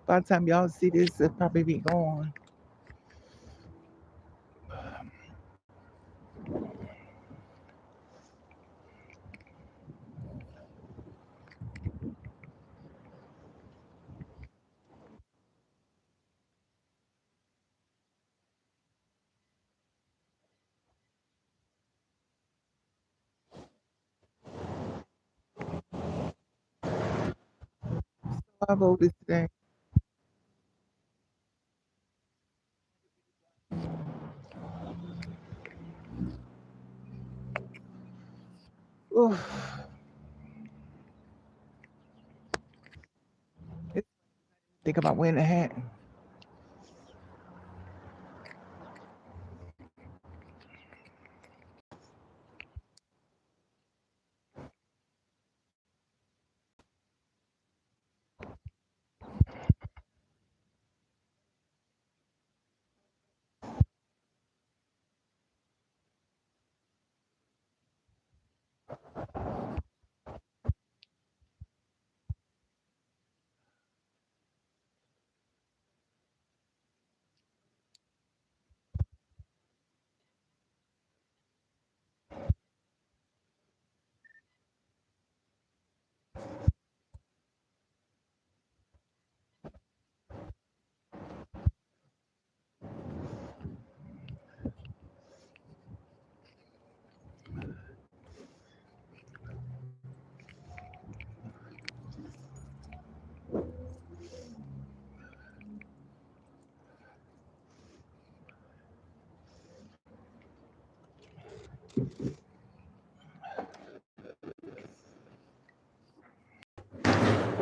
By the time y'all see this, it'll probably be gone. I voted today. Oof. It's- Think about wearing a hat.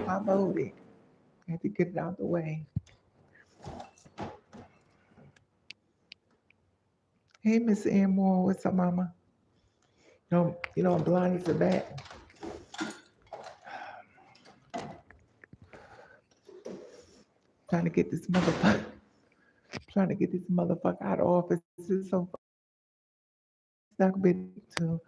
I voted. I had to get it out the way. Hey, Miss Ann Moore, what's up, Mama? I'm blind as a bat. Trying to get this motherfucker, trying to get this motherfucker out of office. It's so stuck bit to.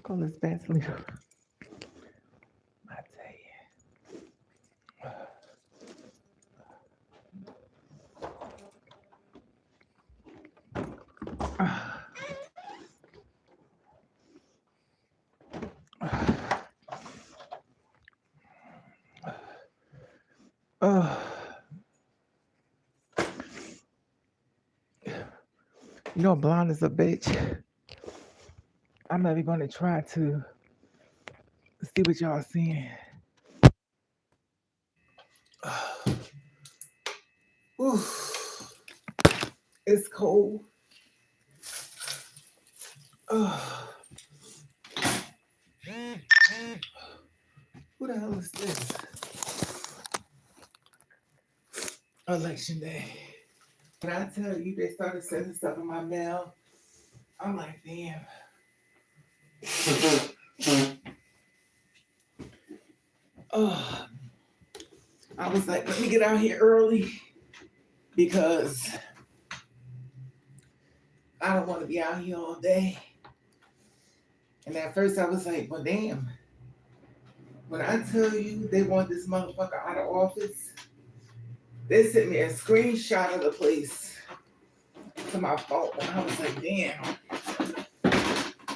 Call this Vaseline. I tell you. Uh, blonde is a bitch. I'm not even gonna try to see what y'all seeing. Oof, it's cold. Uh, who the hell is this? Election day. When I tell you they started sending stuff in my mail, I'm like, damn. Oh, I was like, let me get out here early because I don't want to be out here all day. And at first I was like, well, damn. When I tell you they want this motherfucker out of office, they sent me a screenshot of the place to my phone. And I was like, damn.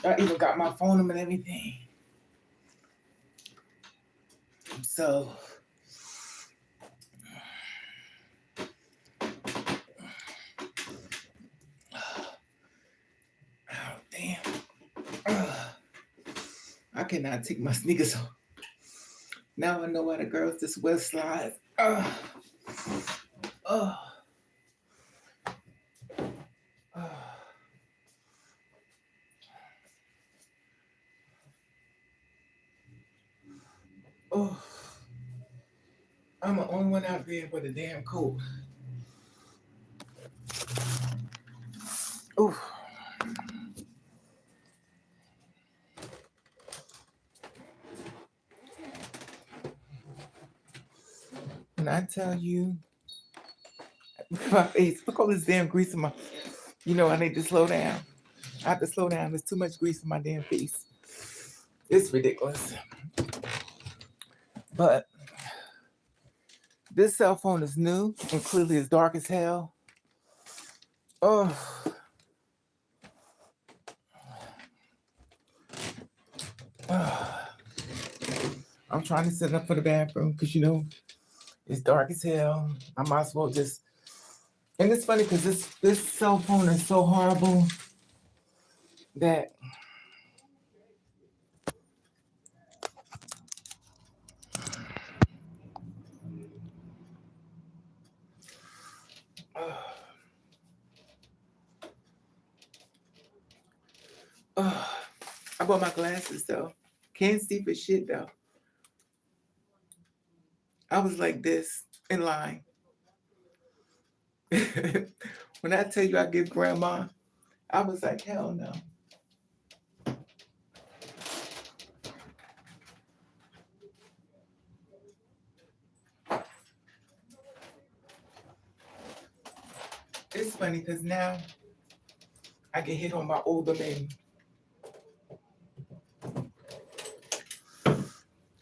I even got my phone number and everything. So, oh, damn. I cannot take my sneakers off. Now I know why the girls just wear slides. Uh, uh, oh, I'm the only one out there with a damn coat. Oh, when I tell you My face. Look all this damn grease in my. You know, I need to slow down. I have to slow down. There's too much grease in my damn face. It's ridiculous. But this cell phone is new and clearly it's dark as hell. Oh, I'm trying to set up for the bathroom because you know it's dark as hell. I might as well just. And it's funny because this cell phone is so horrible that I bought my glasses though. Can't see for shit though. I was like this in line. When I tell you I give grandma, I was like, hell no. It's funny because now I get hit on by older men.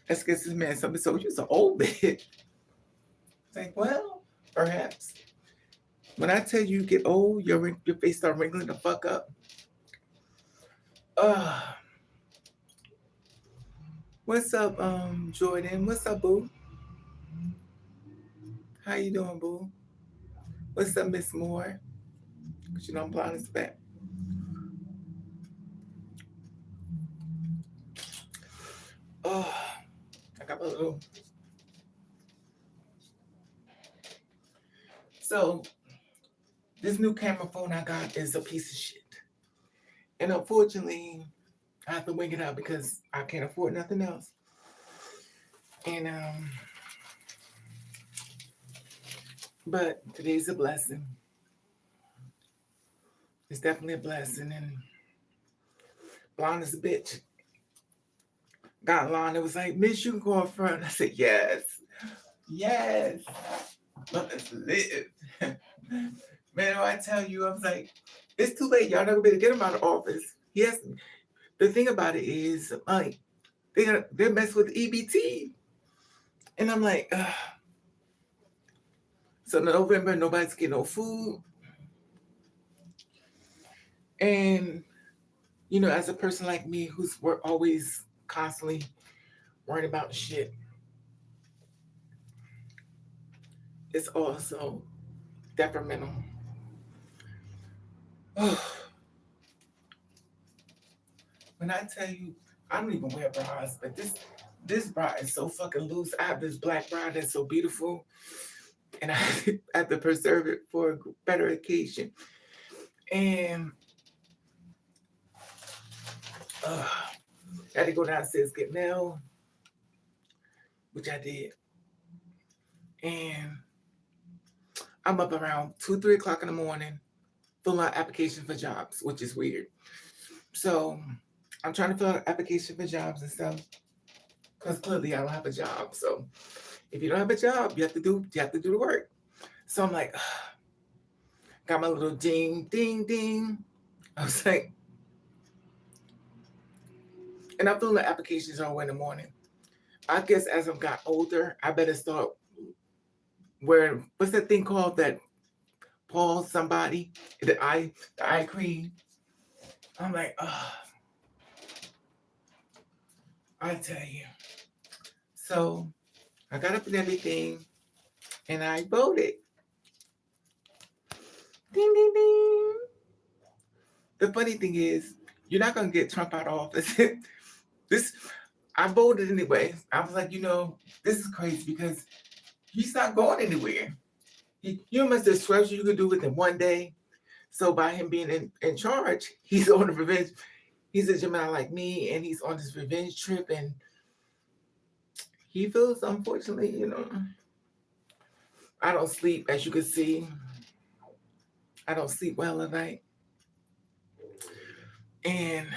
That's because this man something so you're an old bitch. It's like, well, perhaps. When I tell you get old, your face start wrinkling the fuck up. What's up, Jordan? What's up, boo? How you doing, boo? What's up, Miss Moore? Because you know I'm blind as a bat. Oh, I got my little. So, this new camera phone I got is a piece of shit. And unfortunately, I have to wing it out because I can't afford nothing else. And, but today's a blessing. It's definitely a blessing. And blonde is a bitch. Got line. It was like, Miss, you can go up front. I said, yes. Yes. Let's live. Man, I tell you, I was like, it's too late. Y'all never better get him out of office. Yes. The thing about it is, like, they're messing with EBT. And I'm like, ugh. So in November, nobody's getting no food. And, you know, as a person like me who's always constantly worried about shit, it's also detrimental. When I tell you, I don't even wear bras, but this bra is so fucking loose. I have this black bra that's so beautiful, and I have to preserve it for a better occasion. And I had to go downstairs get mail, which I did. And I'm up around 2, 3 o'clock in the morning, filling out applications for jobs, which is weird. So I'm trying to fill out application for jobs and stuff, because clearly I don't have a job. So if you don't have a job, you have to do the work. So I'm like, got my little ding, ding, ding. I was like, and I'm filling the applications all in the morning. I guess as I've got older, I better start wearing, what's that thing called that Paul somebody, the eye cream. I'm like, I tell you. So I got up and everything, and I voted. Ding, ding, ding. The funny thing is, you're not going to get Trump out of office. I voted anyway. I was like, you know, this is crazy because he's not going anywhere. You know how much destruction you could do within one day? So by him being in charge, he's on a revenge. He's a Gemini like me, and he's on this revenge trip, and he feels, unfortunately, you know, I don't sleep, as you can see. I don't sleep well at night. And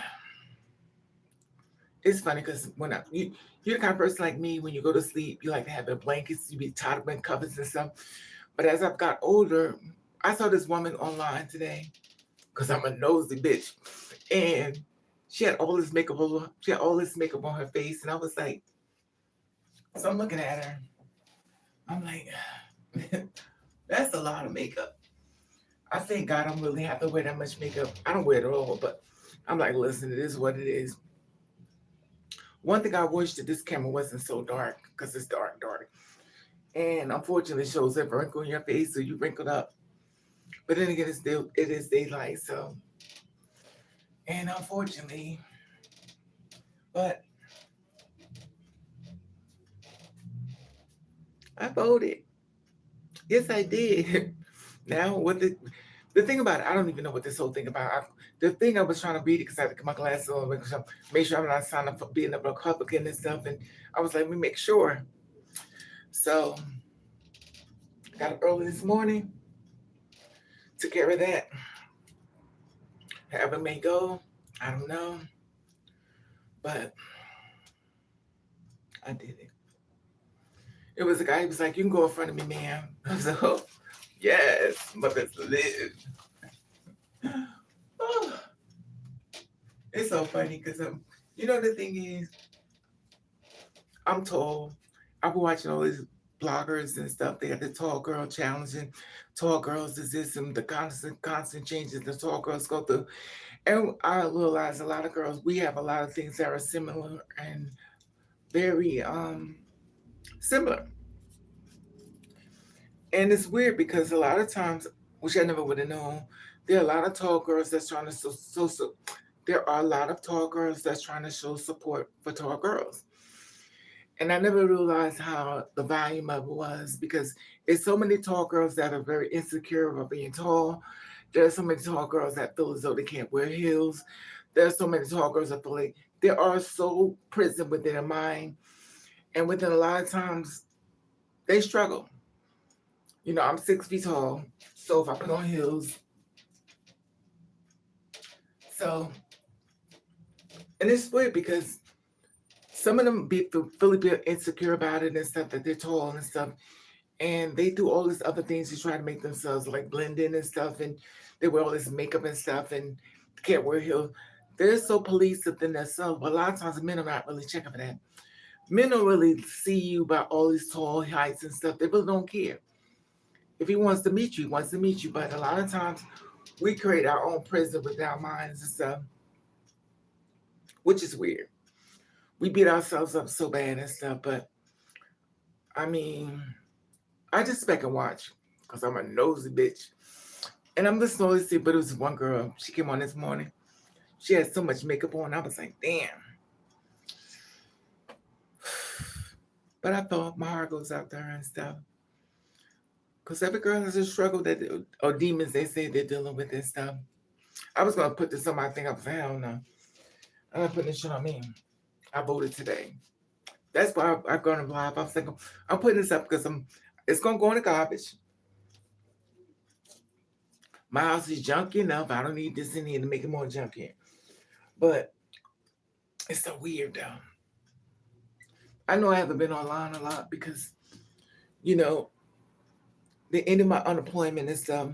it's funny because when you're the kind of person like me, when you go to sleep, you like to have the blankets, you be tied up in covers and stuff. But as I've got older, I saw this woman online today because I'm a nosy bitch, and she had all this makeup on. She had all this makeup on her face, and I was like, so I'm looking at her. I'm like, that's a lot of makeup. I thank God I don't really have to wear that much makeup. I don't wear it at all, but I'm like, listen, it is what it is. One thing I wish that this camera wasn't so dark because it's dark, dark. And unfortunately, it shows every wrinkle in your face, so you wrinkled up. But then again, it is daylight, so. And unfortunately, but I voted. Yes, I did. Now, what the thing about it, I don't even know what this whole thing about. The thing I was trying to read it because I had to get my glasses on, make sure I'm not signing up for being a Republican and stuff. And I was like, let me make sure. So, got up early this morning, took care of that. However it may go, I don't know. But I did it. It was a guy, he was like, you can go in front of me, ma'am. I was like, oh, yes, mother's live. Oh, it's so funny because you know, the thing is, I'm tall. I've been watching all these bloggers and stuff. They have the tall girl challenge, and tall girls is this and the constant changes the tall girls go through. And I realize a lot of girls, we have a lot of things that are similar and very similar. And it's weird because a lot of times, which I never would have known, there are a lot of tall girls that's trying to there are a lot of tall girls that's trying to show support for tall girls. And I never realized how the volume of it was because it's so many tall girls that are very insecure about being tall. There's so many tall girls that feel as though they can't wear heels. There's so many tall girls that feel like they are so prisoned within their mind. And within a lot of times, they struggle. You know, I'm 6 feet tall. So if I put on heels, so, and it's weird because some of them feel a bit insecure about it and stuff that they're tall and stuff. And they do all these other things to try to make themselves like blend in and stuff, and they wear all this makeup and stuff and can't wear heels. They're so police within themselves, but a lot of times men are not really checking for that. Men don't really see you by all these tall heights and stuff. They really don't care. If he wants to meet you, he wants to meet you. But a lot of times we create our own prison with our minds and stuff, which is weird. We beat ourselves up so bad and stuff, but I mean, I just back and watch because I'm a nosy bitch. And I'm listening to this, but it was one girl. She came on this morning. She had so much makeup on. I was like, damn. But I thought my heart goes out there and stuff. Because every girl has a struggle that, or demons they say they're dealing with and stuff. I was going to put this on my thing. I was like, hell no. I'm not putting this shit on me. I voted today. That's why I'm going to live. I was thinking, I'm putting this up because it's going to go in the garbage. My house is junky enough. I don't need this in here to make it more junky. But it's so weird though. I know I haven't been online a lot because, you know, they ended my unemployment and stuff.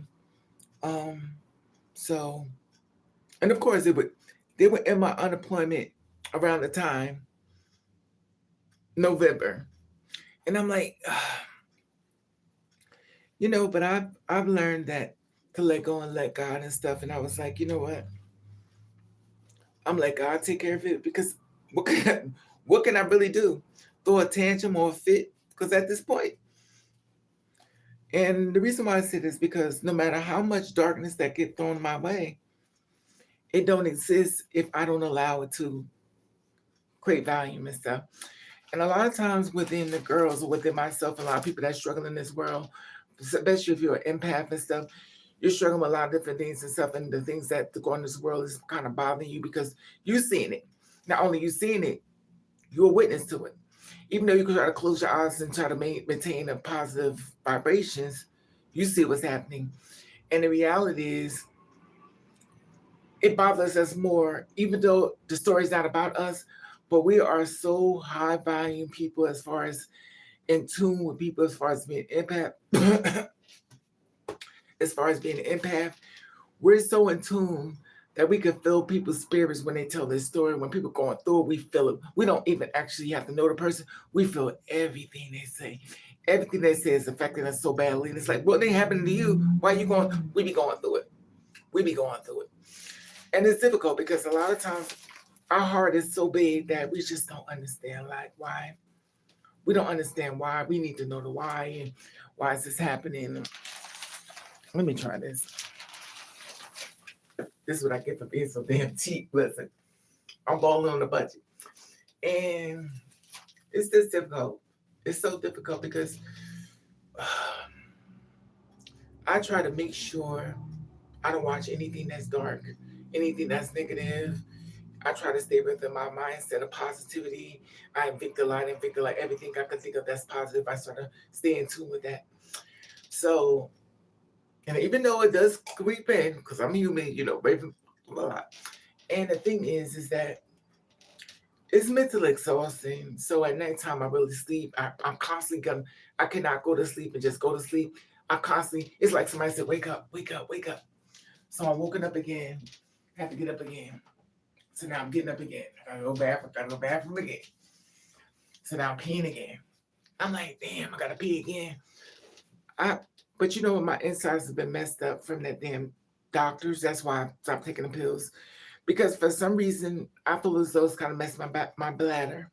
Um, so, and of course they were in my unemployment around the time November, and I'm like, you know, but I've learned that to let go and let God and stuff, and I was like, you know what? I'm like God take care of it because what can I really do? Throw a tantrum or a fit? Because at this point, and the reason why I say this because no matter how much darkness that get thrown my way, it don't exist if I don't allow it to create volume and stuff. And a lot of times within the girls or within myself, a lot of people that struggle in this world, especially if you're an empath and stuff, you're struggling with a lot of different things and stuff. And the things that go on in this world is kind of bothering you because you're seeing it. Not only you seeing it, you're a witness to it. Even though you can try to close your eyes and try to maintain a positive vibrations, you see what's happening. And the reality is, it bothers us more, even though the story's not about us, but we are so high volume people as far as in tune with people as far as being empath. As far as being an empath, we're so in tune that we can feel people's spirits when they tell their story. When people going through it, we feel it. We don't even actually have to know the person. We feel everything they say. Everything they say is affecting us so badly. And it's like, what ain't happening to you? Why you going? We be going through it. We be going through it. And it's difficult because a lot of times our heart is so big that we just don't understand, like, why. We don't understand why. We need to know the why and why is this happening. Let me try this. This is what I get for being so damn cheap. Listen, I'm balling on the budget. And it's just difficult. It's so difficult because I try to make sure I don't watch anything that's dark, anything that's negative. I try to stay within my mindset of positivity. I invent the light, invent the light, everything I can think of that's positive. I sort of stay in tune with that. So, and even though it does creep in, because I'm human, raving a lot. And the thing is that it's mentally exhausting. So at nighttime, I really sleep. I'm constantly going. I cannot go to sleep and just go to sleep. I constantly. It's like somebody said, "Wake up, wake up, wake up." So I'm woken up again. I have to get up again. So now I'm getting up again. I gotta go bathroom. Gotta go bathroom again. So now I'm peeing again. I'm like, damn, I gotta pee again. But my insides have been messed up from that damn doctors. That's why I stopped taking the pills. Because for some reason, I feel as though it's kind of messed my bladder.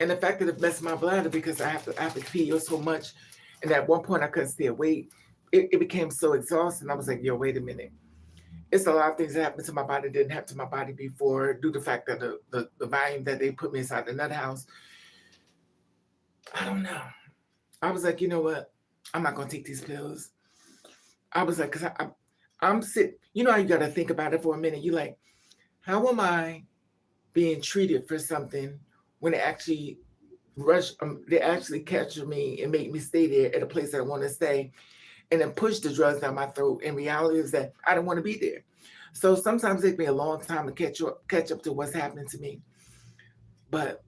And the fact that it messed my bladder because I have to pee so much. And at one point I couldn't stay awake. It became so exhausting. I was like, yo, wait a minute. It's a lot of things that happened to my body didn't happen to my body before due to the fact that the volume that they put me inside the nut house. I don't know. I was like, you know what? I'm not going to take these pills. I was like, because I'm sick. You know how you got to think about it for a minute. You like, how am I being treated for something when they actually capture me and make me stay there at a place that I want to stay and then push the drugs down my throat. And reality is that I don't want to be there. So sometimes it takes me a long time to catch up to what's happening to me. But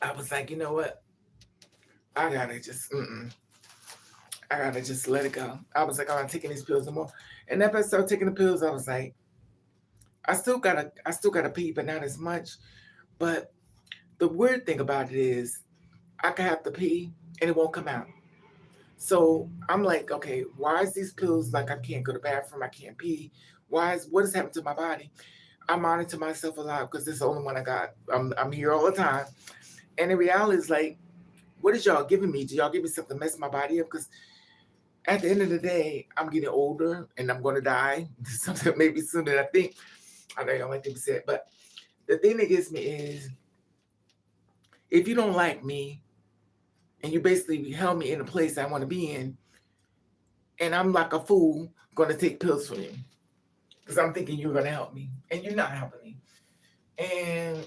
I was like, you know what? I gotta just let it go. I was like, I'm not taking these pills no more. And after I started taking the pills, I was like, I still gotta pee, but not as much. But the weird thing about it is I can have to pee and it won't come out. So I'm like, okay, why is these pills like I can't go to the bathroom, I can't pee? What has happened to my body? I monitor myself a lot because this is the only one I got. I'm here all the time. And the reality is like, what is y'all giving me? Do y'all give me something to mess my body up? Because at the end of the day, I'm getting older and I'm gonna die. Something maybe sooner than I think. I know y'all like to say it, but the thing that gets me is if you don't like me and you basically held me in a place I want to be in, and I'm like a fool gonna take pills from you. Because I'm thinking you're gonna help me. And you're not helping me. And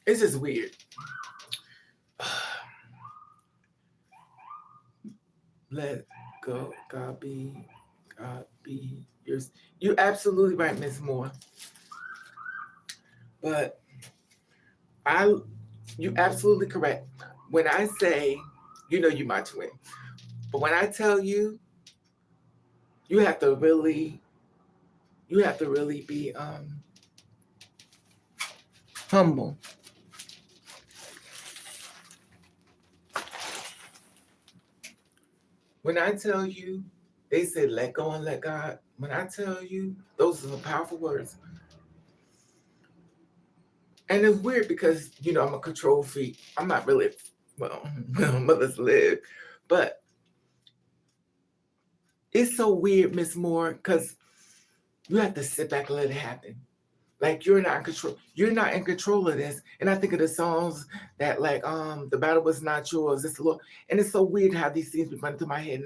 it's just weird. Let go. God be yours. You're absolutely right, Miss Moore. But you're absolutely correct. When I say, you my twin. But when I tell you, you have to really be humble. When I tell you, they say let go and let God. When I tell you, those are the powerful words. And it's weird because, I'm a control freak. I'm not really, mothers live. But it's so weird, Miss Moore, because you have to sit back and let it happen. Like you're not in control. You're not in control of this. And I think of the songs that like, the battle was not yours. It's a little, and it's so weird how these things be running through my head.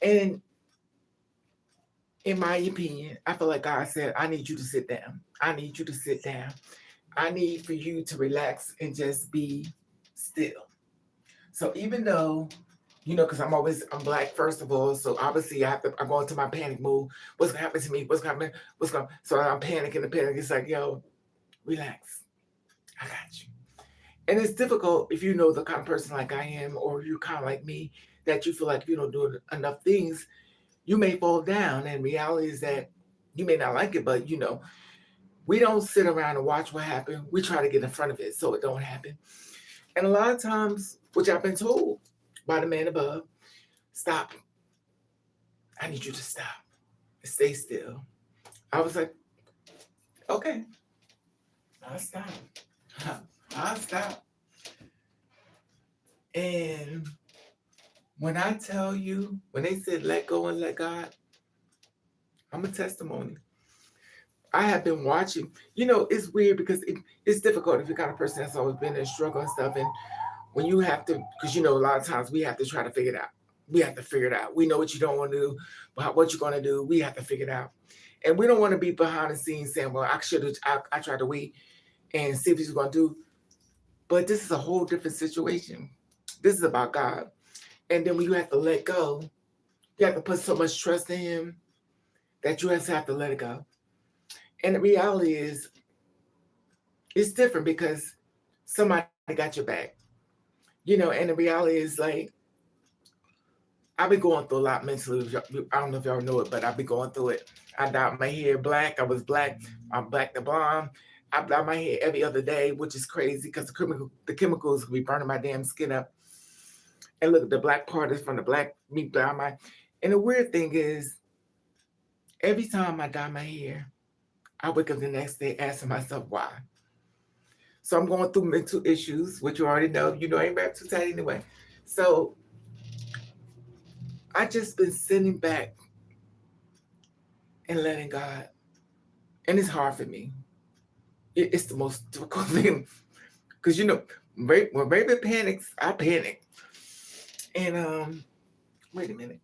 And in my opinion, I feel like God said, I need you to sit down. I need you to sit down. I need for you to relax and just be still. So even though, because I'm Black, first of all, so obviously I'm going to my panic mode. What's going to happen to me? What's going to happen? So I'm panicking. The panic is like, yo, relax. I got you. And it's difficult if you know the kind of person like I am, or you're kind of like me, that you feel like if you don't do enough things, you may fall down. And reality is that you may not like it, but we don't sit around and watch what happened. We try to get in front of it so it don't happen. And a lot of times, which I've been told by the man above, stop. I need you to stop. Stay still. I was like, okay, I'll stop. I'll stop. And when I tell you, when they said let go and let God, I'm a testimony. I have been watching. It's weird because it's difficult if you're the kind of person that's always been in struggle and stuff. And when you have to, because a lot of times we have to try to figure it out. We have to figure it out. We know what you don't want to do, but what you're going to do, we have to figure it out. And we don't want to be behind the scenes saying, well, I tried to wait and see if he's going to do. But this is a whole different situation. This is about God. And then when you have to let go, you have to put so much trust in him that you have to let it go. And the reality is, it's different because somebody got your back. And the reality is, like, I've been going through a lot mentally. I don't know if y'all know it, but I've been going through it. I dyed my hair black. I was black. I'm black to blonde. I dye my hair every other day, which is crazy because the chemicals could be burning my damn skin up. And look, the black part is from the black meat dye my. And the weird thing is, every time I dye my hair, I wake up the next day asking myself why. So I'm going through mental issues, which you already know. I ain't rap too tight anyway. So I just been sitting back and letting God. And it's hard for me. It's the most difficult thing. Because, when Raven panics, I panic. And, wait a minute.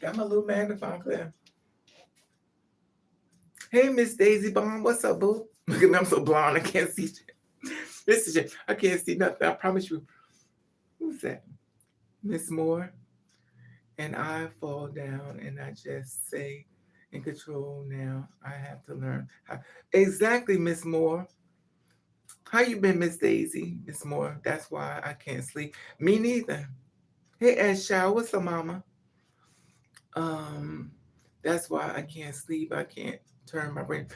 Got my little magnifying glass. Hey, Miss Daisy Bond, what's up, boo? Look at me, I'm so blonde, I can't see shit. This is shit. I can't see nothing. I promise you. Who's that? Miss Moore. And I fall down and I just say, in control now. I have to learn how. Exactly, Miss Moore. How you been, Miss Daisy? Miss Moore. That's why I can't sleep. Me neither. Hey, Ashaw, what's up, mama? That's why I can't sleep. I can't turn my brain.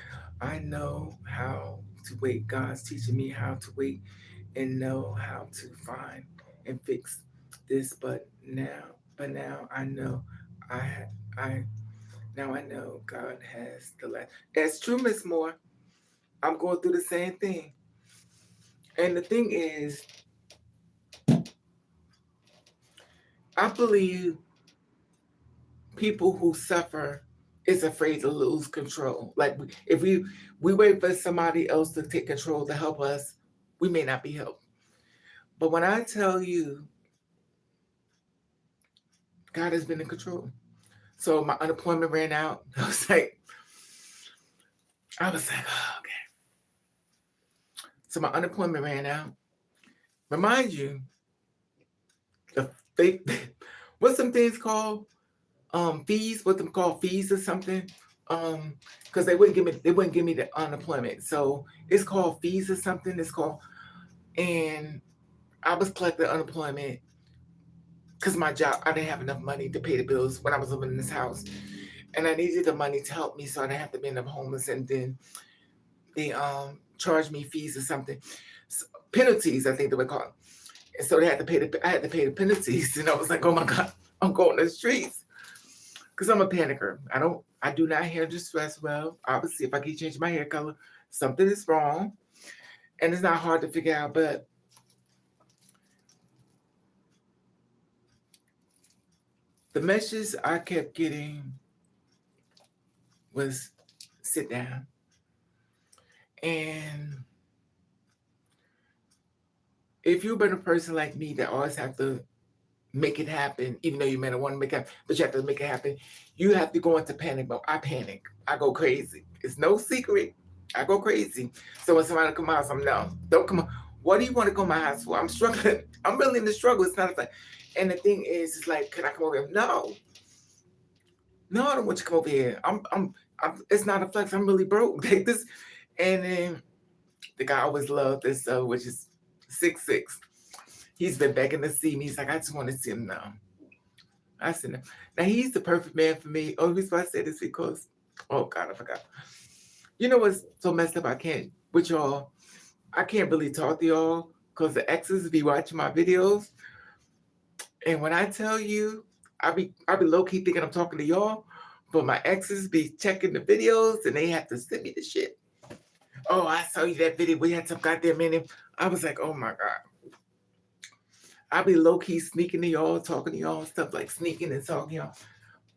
I know how to wait. God's teaching me how to wait and know how to find and fix this. But now I know I now I know God has the last. That's true, Miss Moore. I'm going through the same thing. And the thing is, I believe people who suffer is afraid to lose control. Like, if we wait for somebody else to take control to help us, we may not be helped. But when I tell you, God has been in control. So my unemployment ran out. I was like, oh, okay. So my unemployment ran out. Remind you, what's some things called? Fees, what them called fees or something. Because they wouldn't give me the unemployment. So it's called fees or something. It's called, and I was collecting unemployment because my job, I didn't have enough money to pay the bills when I was living in this house. And I needed the money to help me so I didn't have to be in the homeless. And then they charged me fees or something. So, penalties, I think they would call it. And so I had to pay the penalties. And I was like, oh my God, I'm going to the streets. Because I'm a panicker. I do not handle stress well. Obviously, if I keep changing my hair color, something is wrong. And it's not hard to figure out, but the message I kept getting was sit down. And if you've been a person like me that always have to make it happen, even though you may not want to make it happen, but you have to make it happen, you have to go into panic mode. I panic. I go crazy. It's no secret. I go crazy. So when somebody come out, I'm no, don't come on. What do you want to go to my house for? I'm struggling. I'm really in the struggle. It's not a thing. And the thing is, it's like, can I come over here? No. No, I don't want you to come over here. It's not a flex. I'm really broke. Like this, and then the guy I always loved this, which is 6'6". He's been begging to see me. He's like, I just want to see him now. I said, no. Now he's the perfect man for me. Only reason why I say this because, oh God, I forgot. You know what's so messed up? I can't with y'all. I can't really talk to y'all because the exes be watching my videos, and when I tell you, I be low key thinking I'm talking to y'all, but my exes be checking the videos and they have to send me the shit. Oh, I saw you that video. We had some goddamn minute. I was like, oh my God. I be low key sneaking to y'all, talking to y'all, stuff like sneaking and talking to y'all.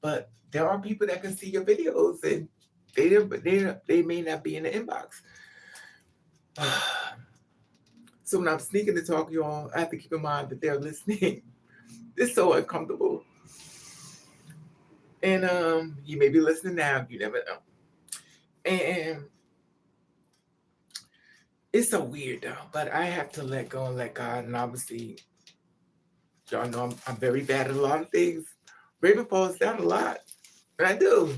But there are people that can see your videos and they may not be in the inbox. So when I'm sneaking to talk to y'all, I have to keep in mind that they're listening. It's so uncomfortable. And you may be listening now, you never know. And it's so weird though, but I have to let go and let God. And obviously, y'all know I'm very bad at a lot of things. Raven falls down a lot. And I do.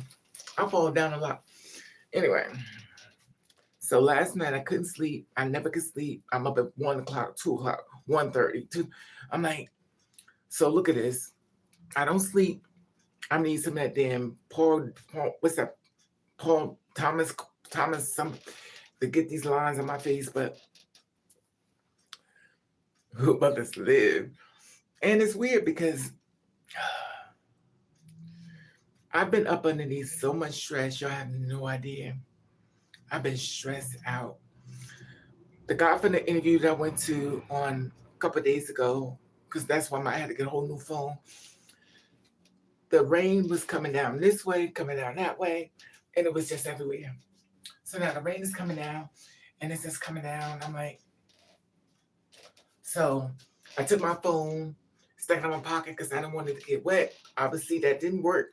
I fall down a lot. Anyway, so last night I couldn't sleep. I never could sleep. I'm up at 1 o'clock, 2 o'clock, 1:30. 2. I'm like, so look at this. I don't sleep. I need some of that damn Paul what's that? Paul Thomas, some to get these lines on my face, but who about us live? And it's weird because I've been up underneath so much stress, y'all have no idea. I've been stressed out. The guy from the interview that I went to on a couple of days ago, because that's why I had to get a whole new phone. The rain was coming down this way, coming down that way, and it was just everywhere. So now the rain is coming down, and it's just coming down. I'm like, so I took my phone, stuck it in my pocket because I didn't want it to get wet. Obviously, that didn't work.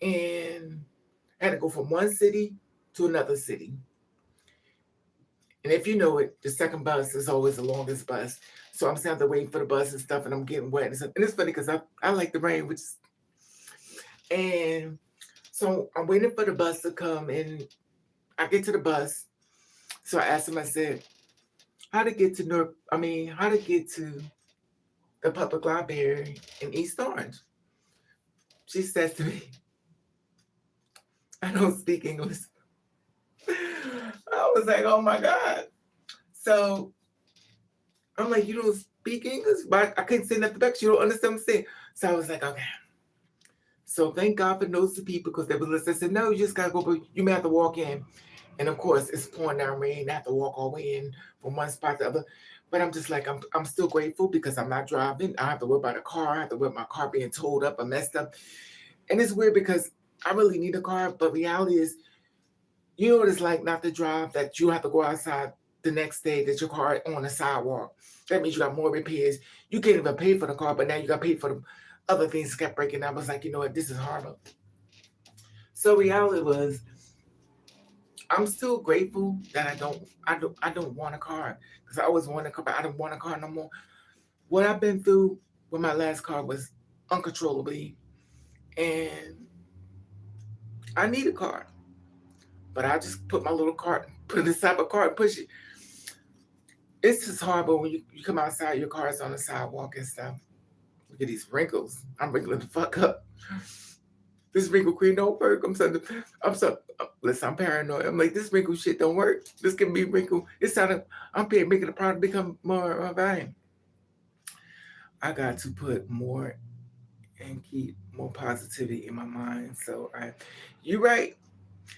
And I had to go from one city to another city. And if you know it, the second bus is always the longest bus. So I'm standing there waiting for the bus and stuff, and I'm getting wet. And it's funny because I like the rain, and so I'm waiting for the bus to come, and I get to the bus. So I asked him, I said, how to get to how to get to the public library in East Orange? She says to me, I don't speak English. I was like, oh my God. So I'm like, you don't speak English? But I couldn't say nothing back. You don't understand what I'm saying. So I was like, okay. So thank God for those people because they were listening. I said, no, you just gotta go, but you may have to walk in. And of course, it's pouring down rain. I have to walk all the way in from one spot to the other. But I'm just like, I'm still grateful because I'm not driving. I have to worry about a car. I have to worry about my car being towed up or messed up. And it's weird because I really need a car, but reality is, you know what it's like not to drive, that you have to go outside the next day, that your car is on the sidewalk. That means you got more repairs. You can't even pay for the car, but now you got to pay for the other things that kept breaking down. I was like, you know what, this is horrible. So reality was, I'm still grateful that I don't want a car because I always wanted a car, but I don't want a car no more. What I've been through with my last car was uncontrollably, and I need a car, but I just put my little cart, put it inside my car and push it. It's just horrible when you come outside, your car is on the sidewalk and stuff. Look at these wrinkles. I'm wrinkling the fuck up. This wrinkle cream don't work. Listen, I'm paranoid. I'm like, this wrinkle shit don't work. This can be wrinkle. It's not I'm making the product become more vain. I got to put more and keep more positivity in my mind. So you're right.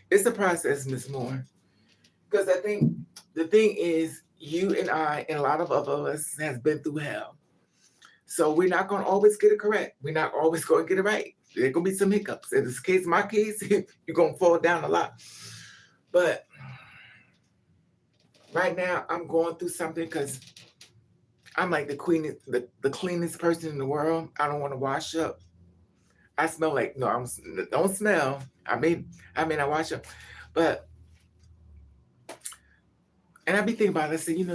It's a process, Miss Moore. Because I think the thing is, you and I and a lot of us has been through hell. So we're not going to always get it correct. We're not always going to get it right. There's going to be some hiccups. In this case, my case, you're going to fall down a lot. But right now, I'm going through something because I'm like the cleanest person in the world. I don't want to wash up. I smell like, no, don't smell. I mean, I wash up. But, and I be thinking about it. I say, you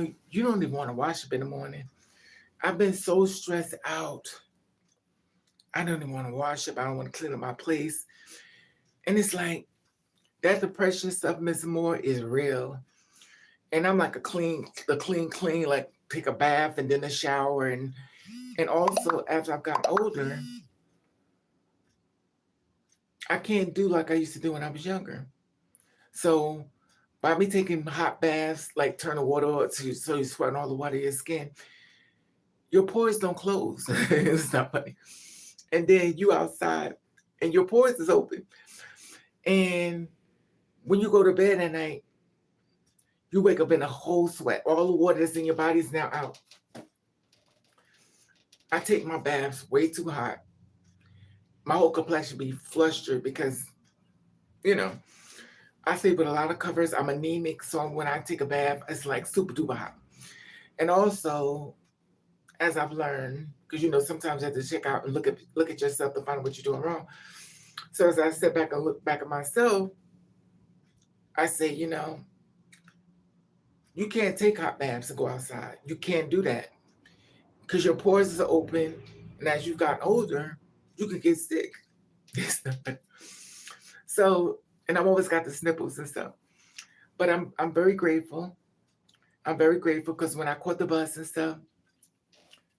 don't even want to wash up in the morning. I've been so stressed out. I don't even want to wash up. I don't want to clean up my place. And it's like that depression stuff, Miss Moore, is real. And I'm like clean, like take a bath and then a shower. And also, as I've gotten older, I can't do like I used to do when I was younger. So by me taking hot baths, like turn the water on to so you sweat all the water in your skin, your pores don't close. It's not funny. And then you outside and your pores is open. And when you go to bed at night, you wake up in a whole sweat. All the water that's in your body is now out. I take my baths way too hot. My whole complexion be flustered because, you know, I sleep with a lot of covers. I'm anemic, so when I take a bath, it's like super duper hot. And also, as I've learned, because sometimes you have to check out and look at yourself to find out what you're doing wrong. So as I sit back and look back at myself, I say, you can't take hot baths and go outside. You can't do that because your pores are open, and as you've gotten older, you could get sick. So, and I've always got the sniffles and stuff. But I'm very grateful. I'm very grateful because when I caught the bus and stuff,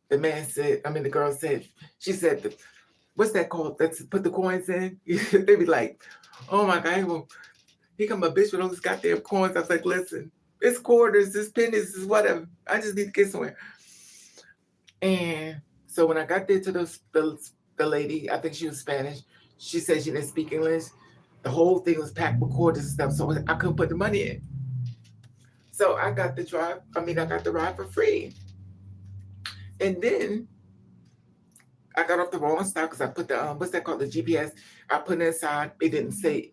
the girl said, she said, what's that called? That's put the coins in. They be like, oh my God, well, here come a bitch with all these goddamn coins. I was like, listen, it's quarters, it's pennies, it's whatever. I just need to get somewhere. And so when I got there to the lady, I think she was Spanish. She said she didn't speak English. The whole thing was packed with quarters and stuff, so I couldn't put the money in. So I got the ride for free. And then I got off the wrong stop because I put the what's that called, the GPS. I put it inside. It didn't say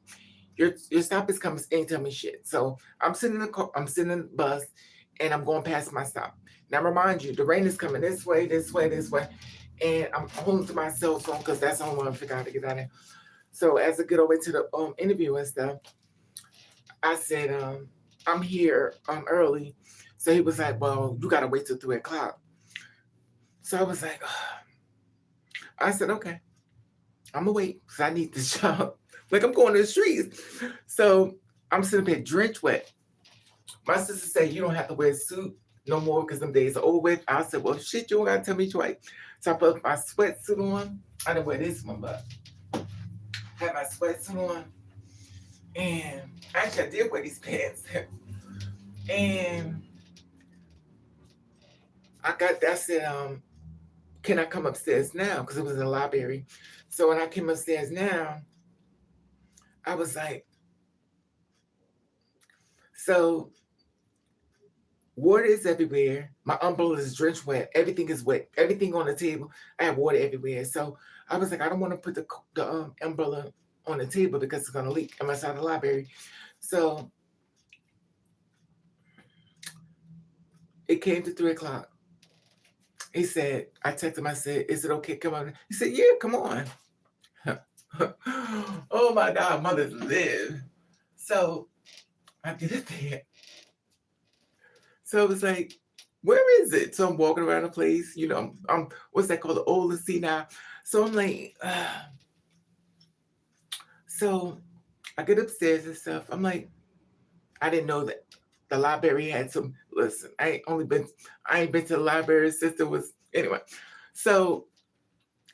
your stop is coming. Ain't tell me shit. So I'm sitting in the car. I'm sitting in the bus, and I'm going past my stop. Now remind you, the rain is coming this way, and I'm holding to my cell phone because that's the only one I figure out to get out of there. So as I get over to the interview and stuff, I said I'm here early. So he was like, well, you gotta wait till 3:00. So I was like, I said, okay, I'm gonna wait because I need this job. Like I'm going to the streets. So I'm sitting there drenched wet. My sister said, you don't have to wear a suit no more because them days are over with. I said, well, shit, you don't gotta tell me twice. So I put my sweatsuit on. I didn't wear this one, but had my sweatsuit on. And actually, I did wear these pants. And I said, can I come upstairs now? Because it was in the library. So when I came upstairs now, I was like, so water is everywhere. My umbrella is drenched wet. Everything is wet. Everything on the table. I have water everywhere. So I was like, I don't want to put the umbrella on the table because it's going to leak. I'm outside the library. So it came to 3:00. He said, I texted him, I said, is it okay? Come on. He said, yeah, come on. Oh my God, mothers live. So I get it there. So it was like, where is it? So I'm walking around the place, I'm what's that called? The old see now. So I'm like, so I get upstairs and stuff. I'm like, I didn't know that the library had some, listen, I ain't been to the library since there was, anyway. So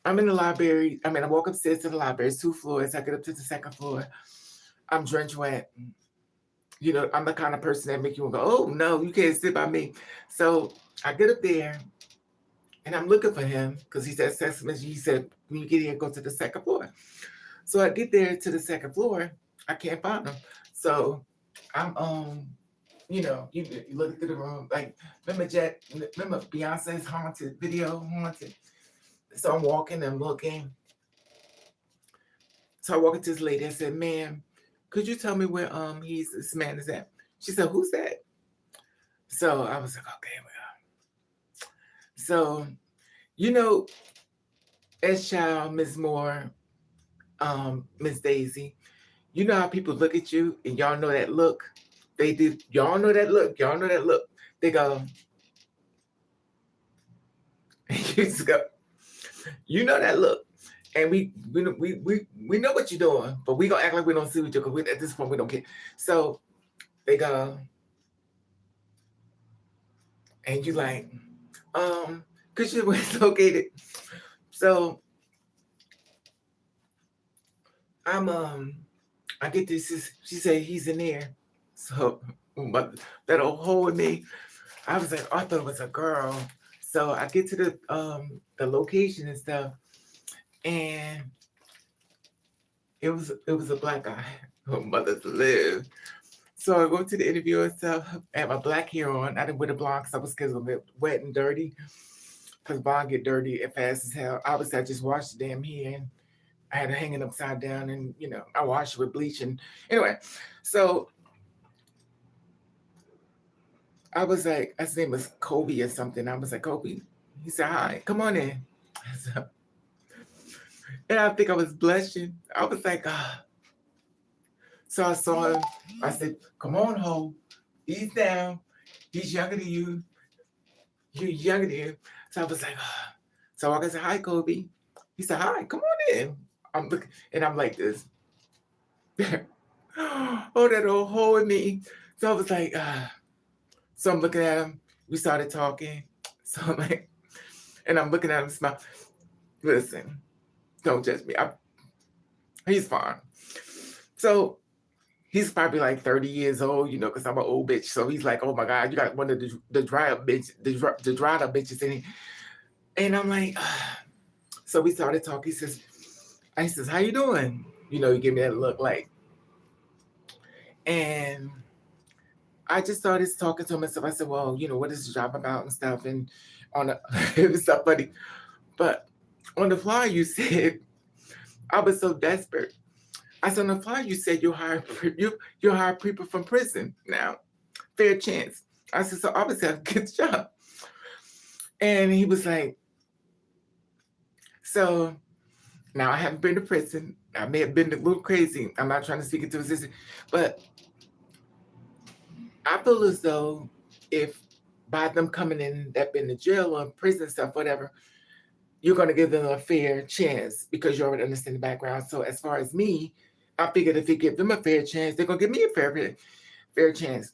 I'm in the library. I walk upstairs to the library. It's 2 floors. I get up to the 2nd floor. I'm drenched wet. I'm the kind of person that make you go, oh, no, you can't sit by me. So I get up there, and I'm looking for him because he said, he said, when you get here, go to the 2nd floor. So I get there to the 2nd floor. I can't find him. So I'm, you look through the room. Like, remember Beyonce's Haunted video, Haunted? So I'm walking and looking. So I walk into this lady. I said, ma'am, could you tell me where this man is at? She said, who's that? So I was like, okay, well. So, as child, Ms. Moore, Miss Daisy, you know how people look at you and y'all know that look? They do. Y'all know that look. Y'all know that look. They go, and you just go, you know that look. And we know what you're doing, but we gonna act like we don't see what you're doing. At this point, we don't care. So they go, and you like, cause you where it's located. So I'm I get this. She said he's in there. So but that old hole in me, I was like, oh, I thought it was a girl. So I get to the location and stuff, and it was a black guy. Her mother's live. So I go to the interview and stuff. I had my black hair on. I didn't wear the blonde because I was scared of it wet and dirty. Because blonde get dirty and fast as hell. Obviously, I just washed the damn hair and I had it hanging upside down, and I washed it with bleach. And anyway, so I was like, his name was Kobe or something. I was like, Kobe. He said, hi, come on in. So, and I think I was blushing. I was like, ah. So I saw him. I said, come on, ho. He's down. He's younger than you. You're younger than him. So I was like, ah. So I said, hi, Kobe. He said, hi, come on in. I'm looking, and I'm like this. Oh, that old hole in me. So I was like, ah. So I'm looking at him. We started talking. So I'm like, and I'm looking at him, smile. Listen, don't judge me. He's fine. So he's probably like 30 years old, because I'm an old bitch. So he's like, oh my God, you got one of the dry up bitch, the dried up bitches in here. And I'm like, so we started talking. He says, how you doing? He gave me that look like, and I just started talking to him and stuff. I said, well, what is the job about and stuff. And it was so funny. But on the flyer, you said, I was so desperate. I said, on the flyer, you said you hire people from prison. Now, fair chance. I said, so obviously I have a good job. And he was like, so now I haven't been to prison. I may have been a little crazy. I'm not trying to speak into existence, but I feel as though if by them coming in, that been to jail or prison stuff, whatever, you're going to give them a fair chance because you already understand the background. So as far as me, I figured if you give them a fair chance, they're going to give me a fair chance.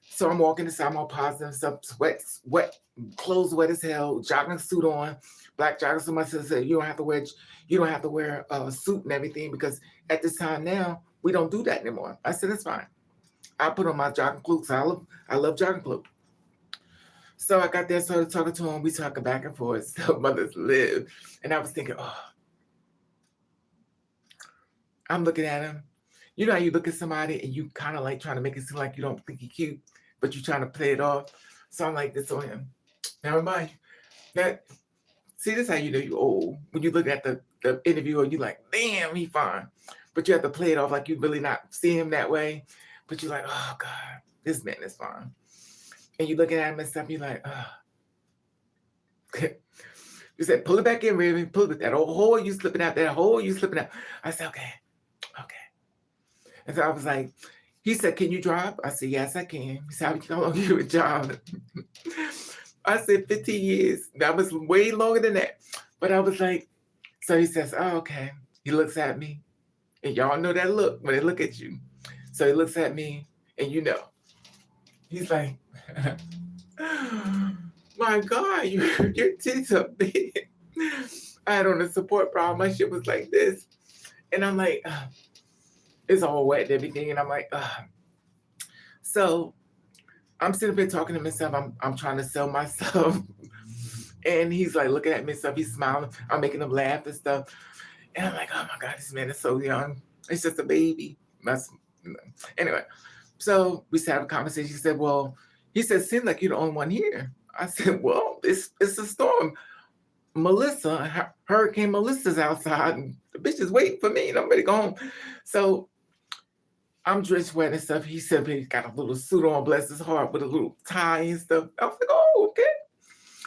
So I'm walking inside, I'm all positive stuff, wet, clothes wet as hell, jogging suit on, black jogging suit. My sister said, you don't have to wear a suit and everything because at this time now, we don't do that anymore. I said, that's fine. I put on my jogging clothes. I love jogging clothes. So I got there, started talking to him. We talking back and forth. So mothers live. And I was thinking, oh, I'm looking at him. You know how you look at somebody and you kind of like trying to make it seem like you don't think he's cute, but you're trying to play it off. So I'm like this on him. Now remind you that, see, this is how you know you're old. When you look at the interviewer, you like, damn, he fine. But you have to play it off like you really not see him that way. But you're like, oh God, this man is fine. And you looking at him and stuff, you're like, You said, pull it back in, Raven. Pull it. That old hole you slipping out. That hole you slipping out. I said, okay. And so I was like, he said, can you drive? I said, yes, I can. He said, how long you a job? I said, 15 years. That was way longer than that. But I was like, so he says, oh, okay. He looks at me. And y'all know that look when they look at you. So he looks at me, and he's like, my God, your titties are big. I had on a support bra. My shit was like this. And I'm like, it's all wet and everything. And I'm like, so I'm sitting there talking to myself. I'm trying to sell myself. And he's like looking at me and stuff. He's smiling. I'm making him laugh and stuff. And I'm like, oh my God, this man is so young. It's just a baby. Anyway, so we started a conversation. He said, well, seems like you're the only one here. I said, well, it's a storm. Melissa, Hurricane Melissa's outside, and the bitch is waiting for me, and I'm ready to go home. So I'm dressed wet and stuff. He said he got a little suit on, bless his heart, with a little tie and stuff. I was like, oh, okay.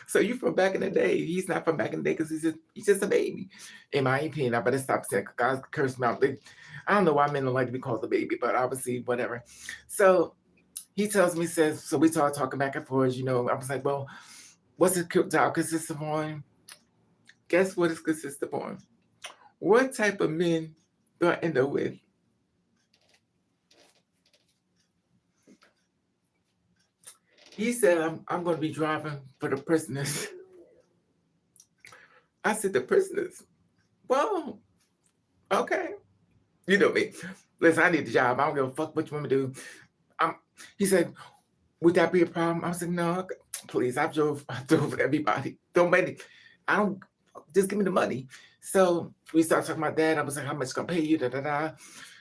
So you from back in the day. He's not from back in the day because he's just a baby. In my opinion, I better stop saying God curse me out. I don't know why men don't like to be called a baby, but obviously, whatever. So he tells me, so we started talking back and forth, I was like, well, what's the job consist of on? Guess what it consists of on? What type of men do I end up with? He said, I'm going to be driving for the prisoners. I said, the prisoners? Well, okay. You know me. Listen, I need the job. I don't give a fuck what you want me to do. I'm, he said, would that be a problem? I said, no, please. I drove for everybody. Don't make it. I don't, just give me the money. So we started talking about that. I was like, how much gonna pay you? Da, da, da.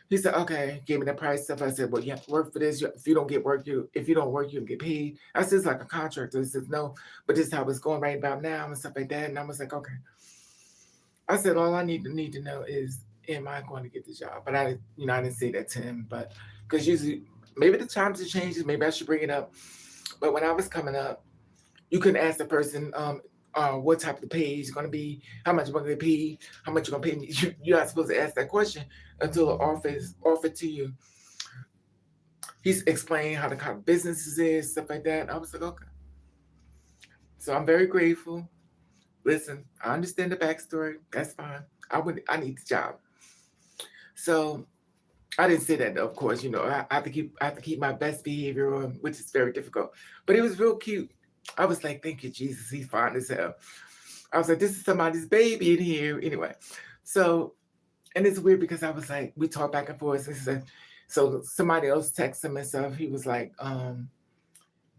He said, okay, gave me the price stuff. I said, well, you have to work for this. If you don't get work, if you don't work, you don't get paid. I said, it's like a contract. He said, no, but this is how it's going right about now and stuff like that. And I was like, okay. I said, all I need to know is, am I going to get the job? But I didn't say that to him, but because usually maybe the times have changed, maybe I should bring it up. But when I was coming up, you couldn't ask the person what type of pay is going to be, how much you're going to pay, how much you're going to pay me. You're not supposed to ask that question until the offer is offered to you. He's explaining how the kind of businesses is, stuff like that. I was like, okay. So I'm very grateful. Listen, I understand the backstory. That's fine. I need the job. So I didn't say that, of course. I have to keep my best behavior on, which is very difficult. But it was real cute. I was like, thank you, Jesus. He's fine as hell. I was like, this is somebody's baby in here. Anyway, so, and it's weird because I was like, we talked back and forth. And so somebody else texted him and stuff. He was like,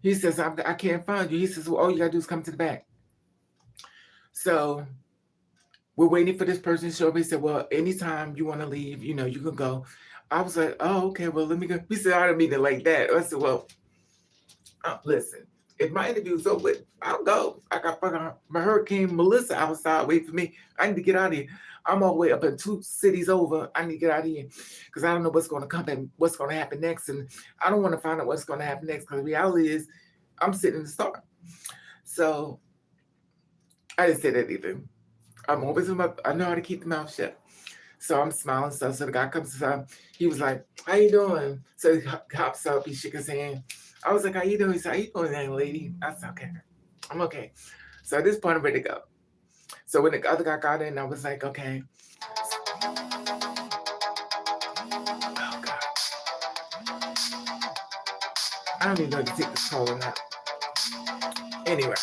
he says, I can't find you. He says, well, all you got to do is come to the back. So we're waiting for this person to show up. He said, well, anytime you want to leave, you can go. I was like, oh, okay, well, let me go. He said, I didn't mean it like that. I said, well, listen, if my interview's over, I'll go. I got fucking my Hurricane Melissa outside waiting for me. I need to get out of here. I'm all the way up in 2 cities over. I need to get out of here because I don't know what's going to come and what's going to happen next. And I don't want to find out what's going to happen next because the reality is I'm sitting in the store. So I didn't say that either. I'm always I know how to keep the mouth shut. So I'm smiling stuff. So the guy comes up. He was like, how you doing? So he hops up. He shook his hand. I was like, how you doing? He said, how you doing, young lady? I said, okay. I'm okay. So at this point, I'm ready to go. So when the other guy got in, I was like, okay. Oh, God. I don't even know if to take this call or not. Anyway.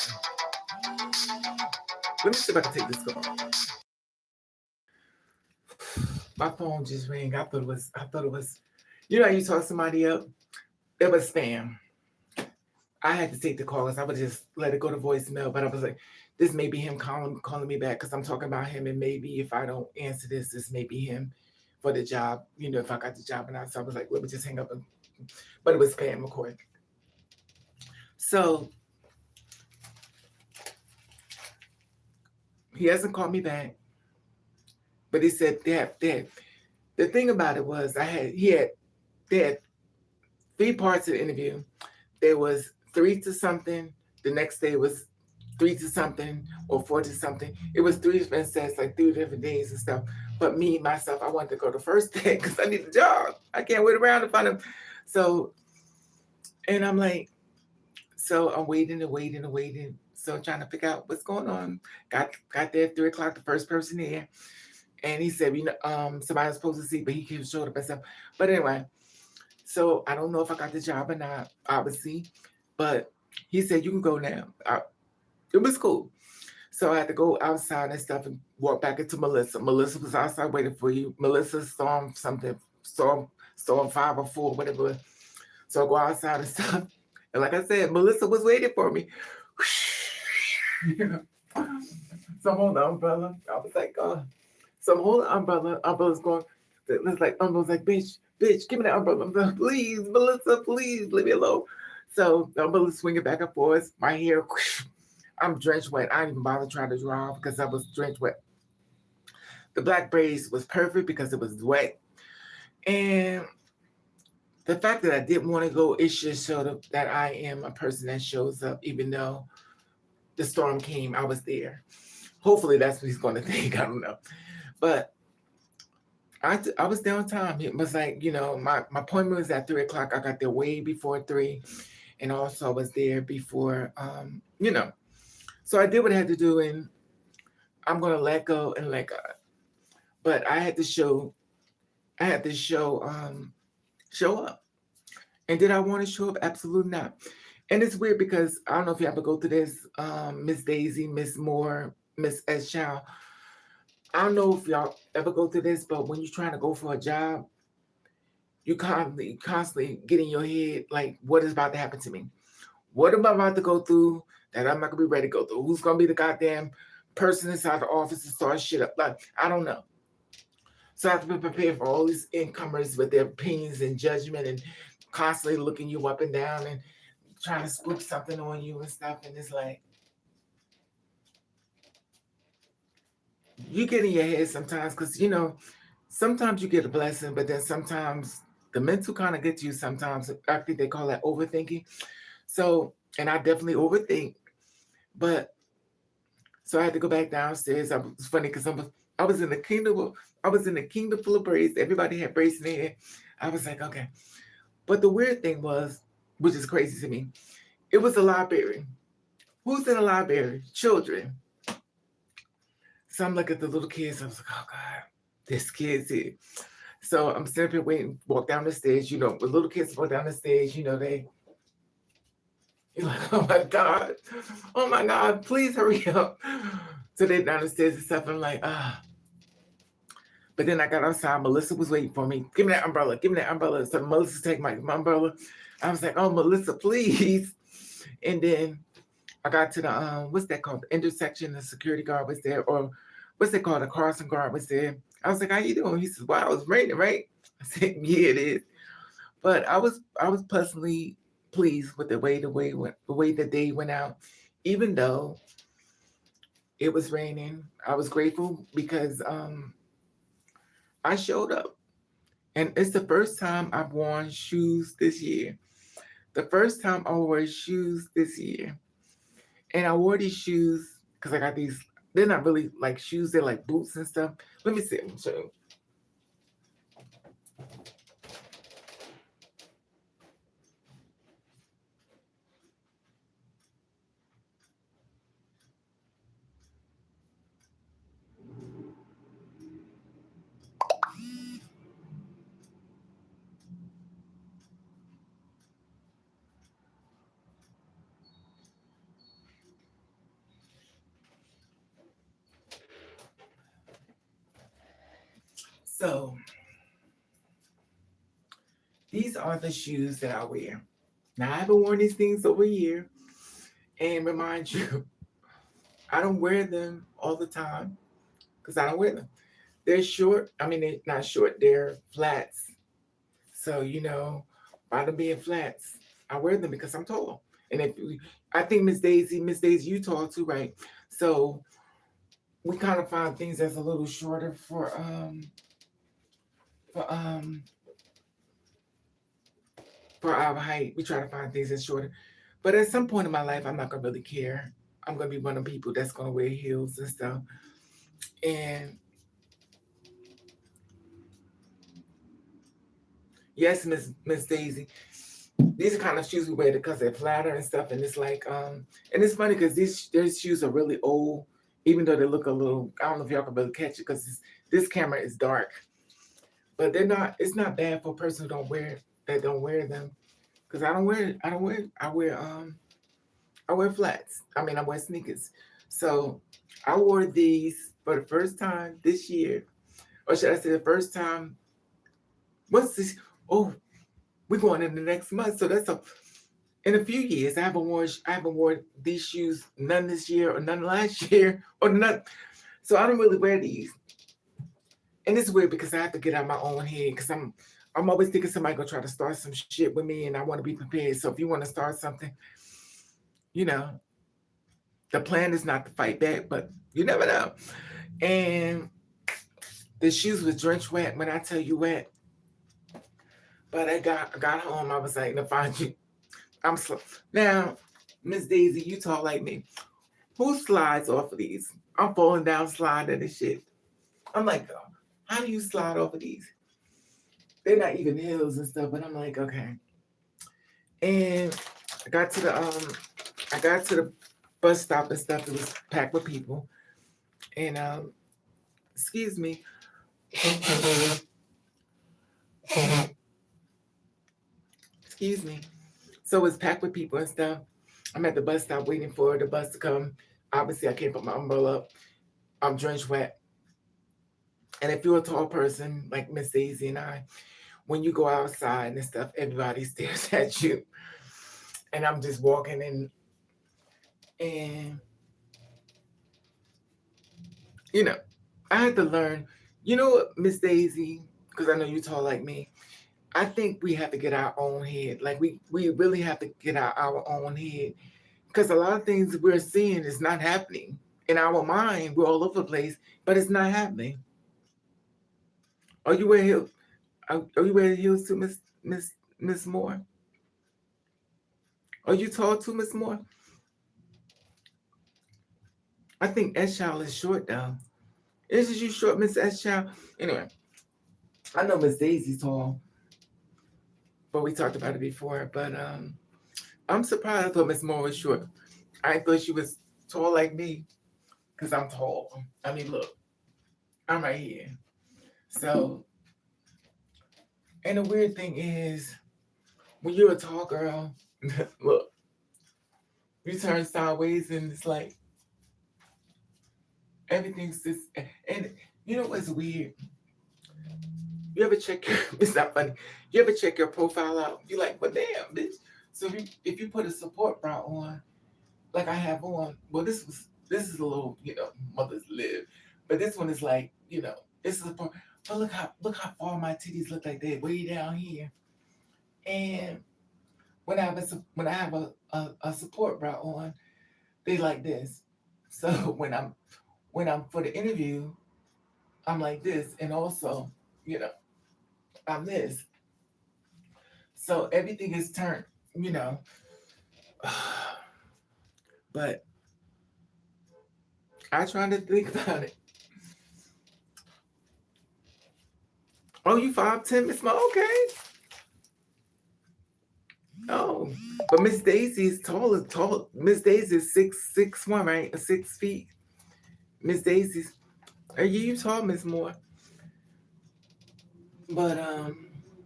Let me see if I can take this call. My phone just rang. I thought it was, how you talk somebody up? It was spam. I had to take the call because I would just let it go to voicemail. But I was like, this may be him calling me back because I'm talking about him. And maybe if I don't answer this may be him for the job, if I got the job or not. So I was like, let me just hang up. But it was spam, of course. So he hasn't called me back. But he said the thing about it was they had 3 parts of the interview. There was 3 to something. The next day was 3 to something or 4 to something. It was 3 different sets, like 3 different days and stuff. But me, myself, I wanted to go the first day because I need the job. I can't wait around to find him. So, and I'm like, so I'm waiting. So trying to figure out what's going on. Got there at 3 o'clock, the first person there. And he said, somebody was supposed to see, but he couldn't show up and stuff. But anyway, so I don't know if I got the job or not, obviously. But he said, you can go now. It was cool. So I had to go outside and stuff and walk back into Melissa. Melissa was outside waiting for you. Melissa saw something, saw 5 or 4, whatever. So I go outside and stuff. And like I said, Melissa was waiting for me. So I'm holding the umbrella. I was like, so I'm holding the umbrella. Umbrella's going. It's like, umbrella's like, bitch, give me that umbrella. Please, Melissa, please, leave me alone. So the umbrella's swinging back and forth. My hair, I'm drenched wet. I didn't even bother trying to draw because I was drenched wet. The black braids was perfect because it was wet. And the fact that I didn't want to go, it just showed that I am a person that shows up, even though the storm came, I was there. Hopefully that's what he's going to think. I don't know. But I was there on time. It was like, my appointment was at 3 o'clock. I got there way before 3. And also I was there before, So I did what I had to do, and I'm going to let go and let God. but I had to show show up. And did I want to show up? Absolutely not. And it's weird because I don't know if you ever go through this, Miss Daisy, Miss Moore, Miss S. Chow. I don't know if y'all ever go through this, but when you're trying to go for a job, you constantly get in your head like, what is about to happen to me? What am I about to go through that I'm not gonna be ready to go through? Who's gonna be the goddamn person inside the office to start shit up? Like, I don't know. So I have to be prepared for all these incomers with their opinions and judgment and constantly looking you up and down and trying to spook something on you and stuff. And it's like, you get in your head sometimes because, sometimes you get a blessing, but then sometimes the mental kind of gets you sometimes. I think they call that overthinking. So, and I definitely overthink, but so I had to go back downstairs. It's funny because I was in the kingdom. I was in the kingdom full of braids. Everybody had braids in their hair. I was like, okay. But the weird thing was, which is crazy to me, it was a library. Who's in a library? Children. So I'm looking at the little kids. I was like, oh God, this kid's here. So I'm sitting here waiting, walk down the stairs. When little kids walk down the stairs, you're like, oh my God, please hurry up. So they're down the stairs and stuff. I'm like, ah. But then I got outside. Melissa was waiting for me. Give me that umbrella. Give me that umbrella. So Melissa take my umbrella. I was like, oh, Melissa, please. And then I got to the, what's that called? The intersection. The security guard was there. Or what's it called? The crossing guard was there. I was like, how you doing? He says, wow, it's raining, right? I said, yeah, it is. But I was pleasantly pleased with the way the day went out. Even though it was raining, I was grateful because I showed up. And it's the first time I've worn shoes this year. The first time I wore shoes this year. And I wore these shoes because I got these, they're not really like shoes, they're like boots and stuff. Let me see them. So, so these are the shoes that I wear. Now I haven't worn these things over a year. And remind you, I don't wear them all the time because I don't wear them. They're short. I mean, they're not short, they're flats. So, by them being flats, I wear them because I'm tall. And I think Miss Daisy, you tall too, right? So we kind of find things that's a little shorter for um for our height. We try to find things that's shorter. But at some point in my life, I'm not gonna really care. I'm gonna be one of the people that's gonna wear heels and stuff. And yes, Miss Daisy, these are kind of shoes we wear because they're flatter and stuff. And it's like, and it's funny because these shoes are really old, even though they look a little. I don't know if y'all can really catch it because this camera is dark, but they're not. It's not bad for a person who don't wear them. Because I wear flats. I mean, I wear sneakers. So I wore these for the first time this year, or should I say the first time? What's this? Oh, we're going in the next month, so in a few years. I haven't worn these shoes none this year or none last year or none. So I don't really wear these, and it's weird because I have to get out my own head because I'm always thinking somebody gonna try to start some shit with me, and I want to be prepared. So if you want to start something, you know, the plan is not to fight back, but you never know. And the shoes was drenched wet. When I tell you wet, but I got home. I was like, no, find you. I'm slow. Now, Miss Daisy, you tall like me. Who slides off of these? I'm falling down, sliding and shit. I'm like, oh, how do you slide off of these? They're not even heels and stuff, but I'm like, okay. And I got to the bus stop and stuff. It was packed with people. And excuse me, Excuse me. So it's packed with people and stuff. I'm at the bus stop waiting for the bus to come. Obviously, I can't put my umbrella up. I'm drenched wet. And if you're a tall person like Miss Daisy and I, when you go outside and stuff, everybody stares at you. And I'm just walking and you know, I had to learn, Miss Daisy, because I know you tall like me. I think we have to get our own head. Like we really have to get our own head. Because a lot of things we're seeing is not happening. In our mind, we're all over the place, but it's not happening. Are you wearing heels? Are you wearing heels too, Miss Moore? Are you tall too, Miss Moore? I think S Child is short though. Isn't you short, Miss S Child? Anyway, I know Miss Daisy's tall, but we talked about it before. But I'm surprised I thought Miss Moore was short. I thought she was tall like me, because I'm tall. I mean, look, I'm right here. So, and the weird thing is, when you're a tall girl, look, you turn sideways and it's like everything's just, and you know what's weird? You ever check your, it's not funny, you ever check your profile out? You're like, well, damn, bitch. So if you put a support bra on, like I have on, well, this is a little, mother's live, but this one is like, it's a, but look how far my titties look like they're way down here. And when I have a support bra on, they like this. So when I'm for the interview, I'm like this, and also, you know, I'm this. So everything is turned, you know. But I trying to think about it. Oh, you 5'10", Miss Mo? Okay. Oh, but Miss Daisy is tall. Miss Daisy is 6'1", right? 6 feet. Miss Daisy's. Are you tall, Miss Moore? But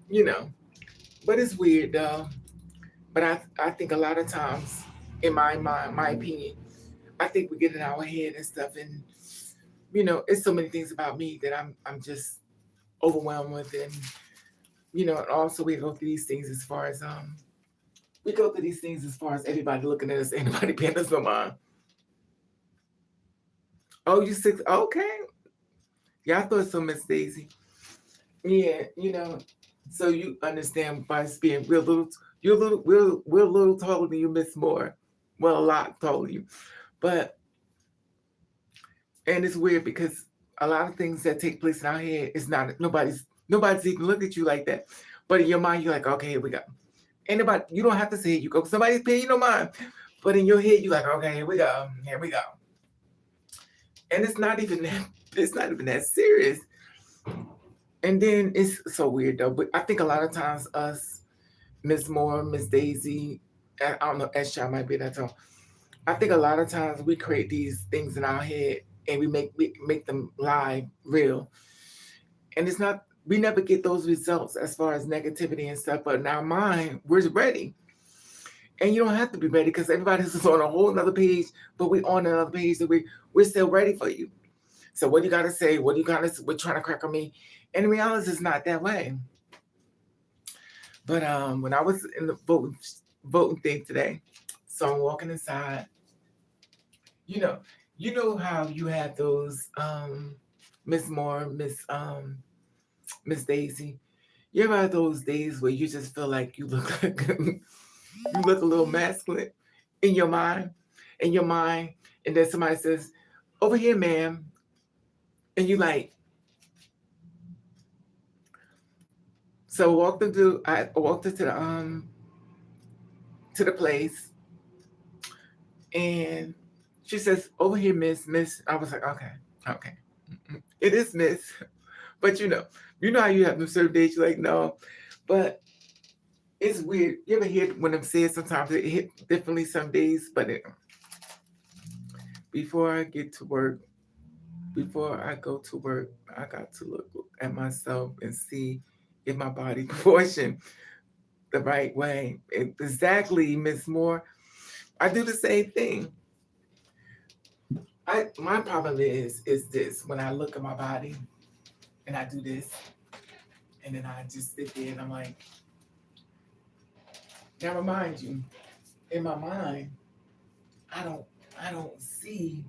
you know, but it's weird though. But I think a lot of times, in my opinion, I think we get in our head and stuff, and it's so many things about me that I'm just overwhelmed with, and and also we go through these things as far as everybody looking at us, anybody paying us no mind. Oh, you 6? Okay, yeah, I thought so, Miss Daisy. Yeah, so you understand by us being real little, we're a little taller than you, Miss Moore. Well, a lot taller than you, but and it's weird because a lot of things that take place in our head is not nobody's even looking at you like that, but in your mind you're like, okay, here we go. Anybody, you don't have to say it. You go, somebody's paying you no mind, but in your head you're like, okay, here we go, and it's not even that. It's not even that serious. And then it's so weird though. But I think a lot of times us, Miss Moore, Miss Daisy, I don't know, S-Child might be that tall. I think a lot of times we create these things in our head and we make them live, real. And it's not, we never get those results as far as negativity and stuff, but in our mind, we're ready. And you don't have to be ready because everybody's on a whole nother page, but we're on another page that we're still ready for you. So what do you gotta say? What do you gotta, we're trying to crack on me? And in reality, it's not that way. But when I was in the voting thing today, so I'm walking inside. You know, you know how you have those Miss Moore, Miss Daisy. You ever have those days where you just feel like you look like you look a little masculine in your mind, and then somebody says, "Over here, ma'am," and you like. So I walked into the place, and she says, "Over here, Miss." I was like, okay, it is Miss, but you know how you have them certain days you're like, no, but it's weird. You ever hear when I'm saying sometimes it hit differently some days, but before I get to work, before I go to work, I got to look at myself and see if my body proportion the right way. Exactly, Miss Moore. I do the same thing. My problem is this: when I look at my body and I do this, and then I just sit there and I'm like, now remind you, in my mind, I don't I don't see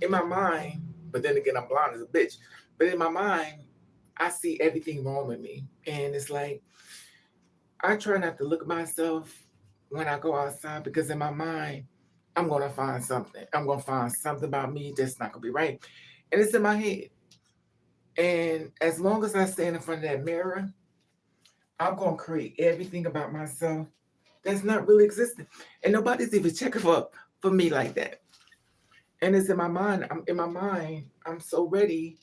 in my mind, but then again I'm blind as a bitch. But in my mind, I see everything wrong with me. And it's like I try not to look at myself when I go outside because in my mind, I'm gonna find something. I'm gonna find something about me that's not gonna be right. And it's in my head. And as long as I stand in front of that mirror, I'm gonna create everything about myself that's not really existing. And nobody's even checking for me like that. And it's in my mind. I'm in my mind. I'm so ready.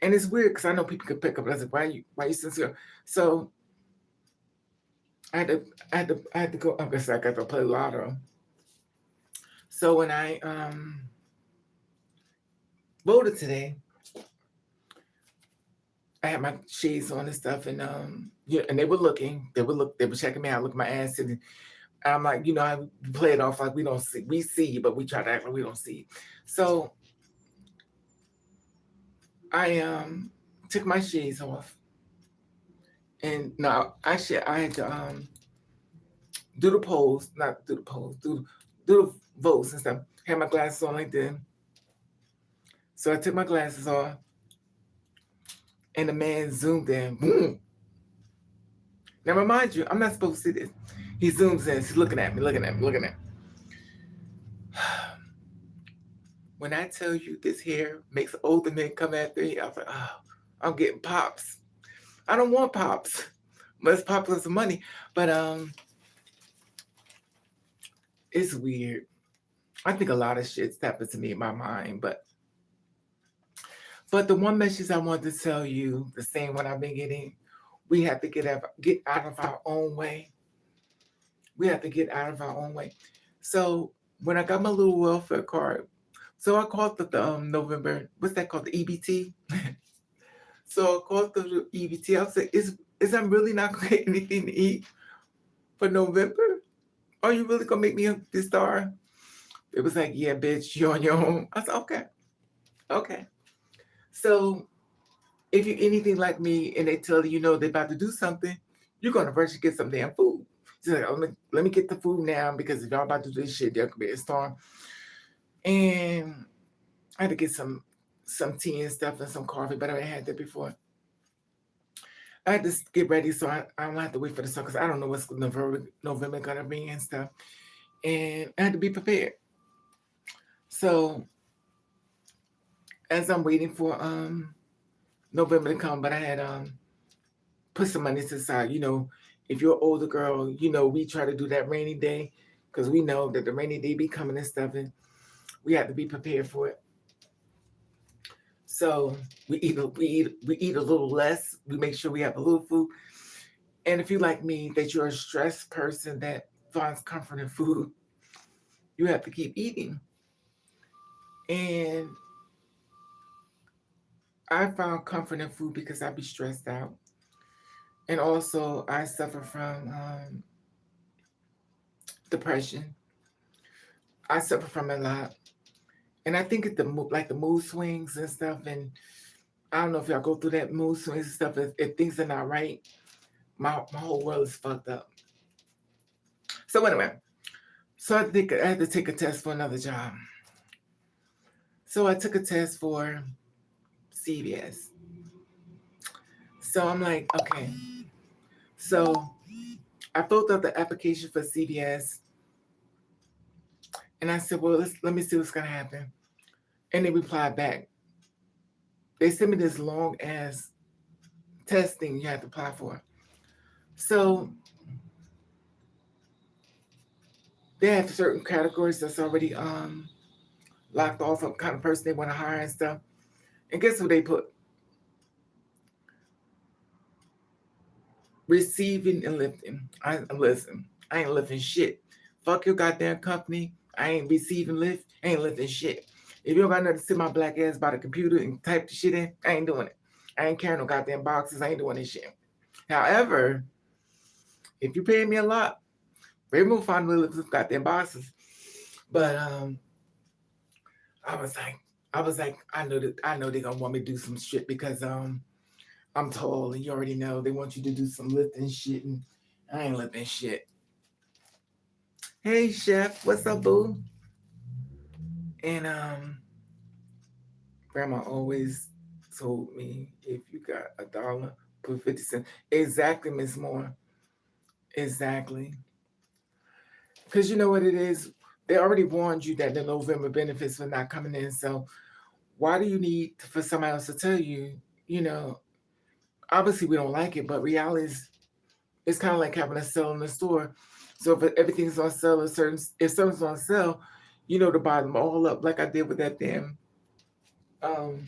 And it's weird because I know people could pick up. I was like, why you sincere? So I had to, I had to go. I guess I got to play lotto. So when I voted today, I had my shades on and stuff, and yeah, and they were looking. They were checking me out, look at my ass, and I'm like, I play it off like we don't see. We see you, but we try to act like we don't see. So I took my shades off, and now actually I had to do the polls, not do the polls, do the votes and stuff. Had my glasses on like this. So I took my glasses off, and the man zoomed in. Boom. Now remind you, I'm not supposed to see this. He zooms in. He's looking at me, looking at me, looking at me. When I tell you this hair makes older men come after me, I was like, oh, I'm getting pops. I don't want pops. Let's pop us some money. But it's weird. I think a lot of shit's happened to me in my mind, but the one message I wanted to tell you, the same one I've been getting, we have to get out of our own way. We have to get out of our own way. So when I got my little welfare card, so I called the November, what's that called, the EBT? So I called the EBT. I was like, is I'm really not gonna get anything to eat for November? Are you really gonna make me this star? It was like, yeah, bitch, you're on your own. I said, okay. So if you're anything like me and they tell you, they're about to do something, you're gonna rush to get some damn food. She's like, let me get the food now because if y'all about to do this shit, there could be a storm. And I had to get some tea and stuff and some coffee, but I had that before. I had to get ready so I don't have to wait for the sun because I don't know what's November gonna be and stuff. And I had to be prepared. So as I'm waiting for November to come, but I had put some money to the side. If you're an older girl, we try to do that rainy day because we know that the rainy day be coming and stuff, and we have to be prepared for it. So we eat a little less. We make sure we have a little food. And if you like me, that you're a stressed person that finds comfort in food, you have to keep eating. And I found comfort in food because I be stressed out. And also I suffer from depression. I suffer from it a lot. And I think it's the mood swings and stuff. And I don't know if y'all go through that mood swings and stuff. If things are not right, my whole world is fucked up. So anyway, so I had to take a test for another job. So I took a test for CVS. So I'm like, okay. So I filled out the application for CVS, and I said, well, let me see what's gonna happen. And they replied back. They sent me this long ass testing you have to apply for. So they have certain categories that's already locked off of kind of person they want to hire and stuff. And guess what they put? Receiving and lifting. Listen, I ain't lifting shit. Fuck your goddamn company. I ain't receiving lift. I ain't lifting shit. If you don't got nothing to sit my black ass by the computer and type the shit in, I ain't doing it. I ain't carrying no goddamn boxes. I ain't doing this shit. However, if you pay me a lot, maybe we'll find a way to lift some goddamn boxes. But I was like, I know they're gonna want me to do some shit because I'm tall and you already know they want you to do some lifting shit and I ain't lifting shit. Hey chef, what's up, boo? And grandma always told me if you got $1, put 50 cents. Exactly, Miss Moore. Exactly. Because you know what it is? They already warned you that the November benefits were not coming in. So why do you need for somebody else to tell you, you know, obviously we don't like it, but reality is it's kind of like having a sale in the store. So if everything's on sale, if something's on sale, you know to buy them all up, like I did with that damn, um,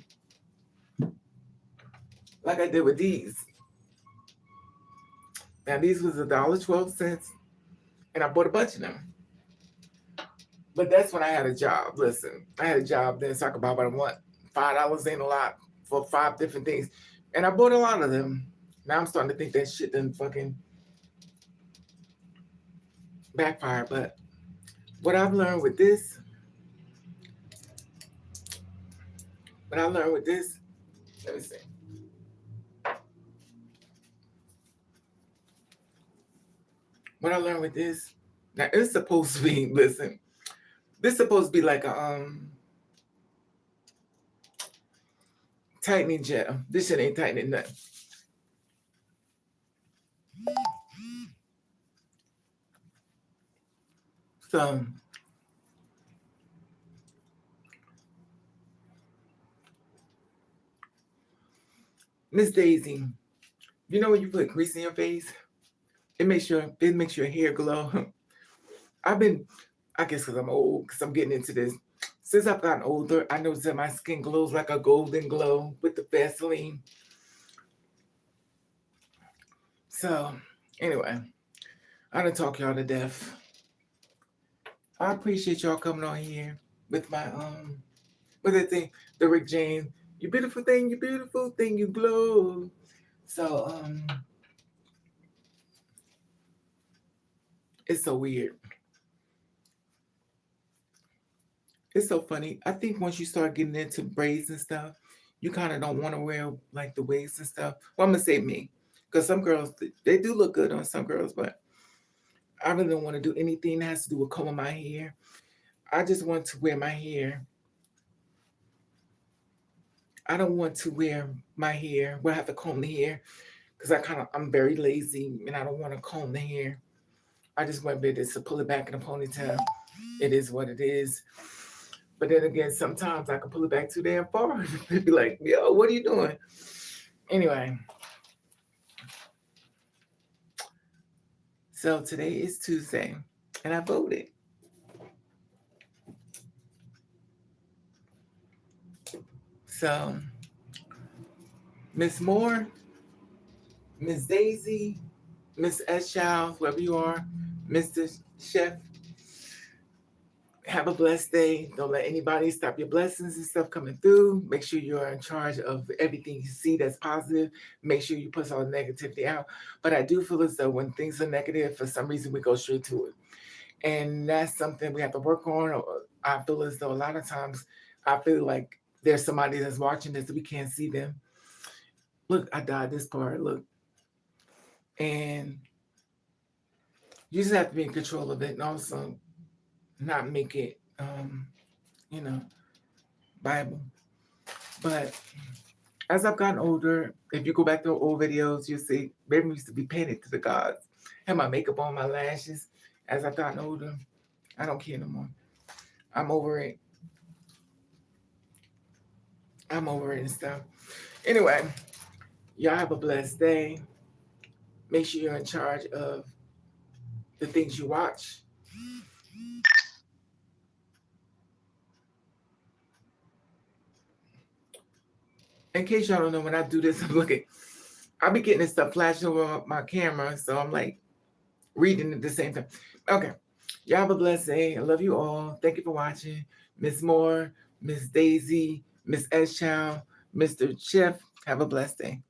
like I did with these. Now these was $1.12, and I bought a bunch of them. But that's when I had a job. Listen, I had a job then, so I could buy what I want. $5 ain't a lot for 5 different things, and I bought a lot of them. Now I'm starting to think that shit didn't fucking backfire. But what I've learned with this, let me see. What I learned with this, now it's supposed to be, listen, this is supposed to be like a tightening gel. This shit ain't tightening nothing. So Miss Daisy, you know when you put grease in your face, it makes your hair glow. I guess because I'm old, because I'm getting into this. Since I've gotten older, I noticed that my skin glows like a golden glow with the Vaseline. So, anyway, I done talk y'all to death. I appreciate y'all coming on here with my with the thing, the Rick James, you beautiful thing, you glow. So it's so weird. It's so funny. I think once you start getting into braids and stuff, you kind of don't want to wear like the wigs and stuff. Well, I'm gonna say me, because some girls they do look good on some girls, but I really don't want to do anything that has to do with combing my hair. I just want to wear my hair. I don't want to wear my hair where I have to comb the hair because I'm very lazy and I don't want to comb the hair. I just want to be able to pull it back in a ponytail. It is what it is. But then again, sometimes I can pull it back too damn far. They'd be like, yo, what are you doing? Anyway. So today is Tuesday, and I voted. So, Miss Moore, Miss Daisy, Miss Eschild, whoever you are, Mr. Chef, have a blessed day. Don't let anybody stop your blessings and stuff coming through. Make sure you're in charge of everything you see that's positive. Make sure you put all the negativity out. But I do feel as though when things are negative, for some reason we go straight to it. And that's something we have to work on. I feel as though a lot of times I feel like there's somebody that's watching this that we can't see them. Look, I died this part. Look. And you just have to be in control of it and also not make it, Bible. But as I've gotten older, if you go back to old videos, you'll see baby used to be painted to the gods. Had my makeup on, my lashes. As I've gotten older, I don't care no more. I'm over it. I'm over it and stuff. Anyway, y'all have a blessed day. Make sure you're in charge of the things you watch. In case y'all don't know, when I do this, I'm looking. I'll be getting this stuff flashing over my camera, so I'm like reading at the same time. Okay. Y'all have a blessed day. I love you all. Thank you for watching. Miss Moore, Miss Daisy, Miss S. Chow, Mr. Chef. Have a blessed day.